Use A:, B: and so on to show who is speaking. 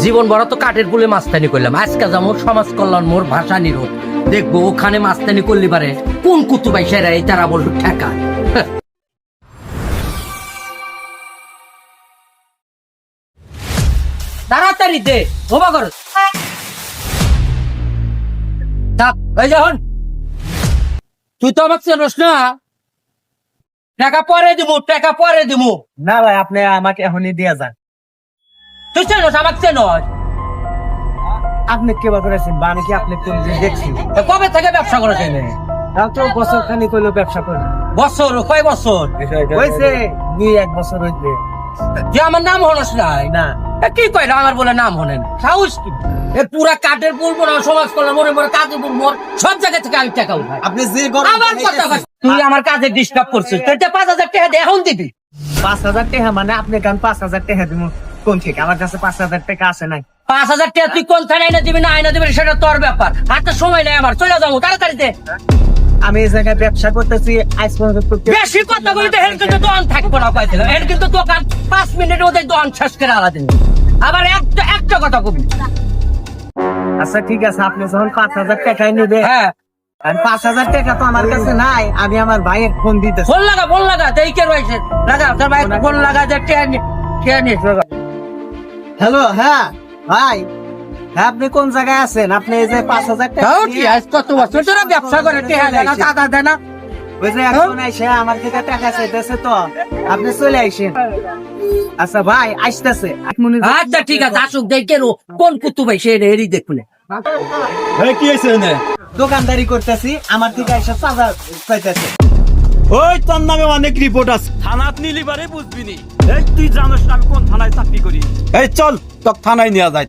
A: জীবন বড় তো কাঠের পুলে মাস্তানি করলাম, আজকে যাবো সমাজ কল্যাণ মোর ভাষা নিরোধ, দেখবো ওখানে মাস্তানি করলি পারে কোন কুতুবাই সেরা এই তারা বলল ঠেকা। তাড়াতাড়ি দে ওবা কর যখন তুই তো আমাকে চেনস না, টাকা পরে দিব, টাকা পরে দিব।
B: না ভাই, আপনি আমাকে এখনই দিয়ে যান।
A: তুই চেনস আমাকে চেনস?
B: আপনি কেবা করেছেন বা আমি কি আপনি কোন দিন দেখছি?
A: কবে থেকে ব্যবসা করেছেন?
B: তাও তো বছর খানিক হইলো ব্যবসা করি।
A: বছর কয় বছর
B: হয়েছে 2-1 বছর হইছে।
A: যে আমার নাম হনস নাই
B: না
A: কি কয় না আমার বলে নাম হনেন সাহস কি? এ পুরা কাঠের পুরবো না সমাজ করলাম মনে মনে কাজের পুর মোর সব জায়গা থেকে আমি টাকা উঠাই।
B: আপনি যে
A: আমার কথা কস, তুই আমার কাজে ডিস্টার্ব করছিস, তুই 5,000 টাকা দিয়ে এখন দিবি।
B: 5,000 টাকা মানে আপনি কান 5,000 টাকা দিব কোন থেকে? আমার কাছে 5,000 টাকা আছে নাই।
A: 5,000 টাকা তুই কোন থানায় না দিবি না আইনা দিবি সেটা তোর ব্যাপার, হাতে সময় নেই আমার, চলে যাবো তাড়াতাড়িতে।
B: আমি এই জায়গায় ব্যবসা করতেছি আজ পর্যন্ত
A: বেশি কথা বলতে হেন কিন্তু দোকান থাকবো না কয়েছিল, হেন কিন্তু দোকান 5 মিনিটের মধ্যে দোকান শেষ করে আলাদা দিন। আবার একটা কথা কবি।
B: আচ্ছা ঠিক আছে, আপনি যখন 5,000 টাকাই নেবে,
A: হ্যাঁ
B: আর 5,000 টাকা তো আমার কাছে নাই। আমি আমার ভাইয়ের ফোন দিতেছি।
A: ফোন লাগা দেখে রয়েছে, লাগা তোর ভাই ফোন লাগা যে কে নিস।
B: হ্যালো, হ্যাঁ ভাই, হ্যাঁ আপনি কোন জায়গায় আছেন? আপনি এই যে 5,000 টাকা নিয়ে-
A: আজ কত বছর তোরা ব্যবসা করে টেহা দেয় না, টাকা দেয় না।
B: ওই যে এখন আইসে আমার থেকে টাকা চাইতেছে, তো আপনি চলে আইসেন। আচ্ছা ভাই আসতেছে।
A: আচ্ছা ঠিক আছে, আসুক দেখে কোন কুতু ভাই সে হেরি দেখুন।
C: কি হয়েছে এনে?
B: দোকানদারি করতেছি, আমার থেকে আইসা চাঁদা চাইতেছে।
C: ওই তোর নামে অনেক রিপোর্ট আছে, থানাত নিলি বারে বুঝবি নি। এই তুই জানোস না আমি কোন থানায় চাকরি করি? এই চল তোকে থানায় নিয়ে যাই।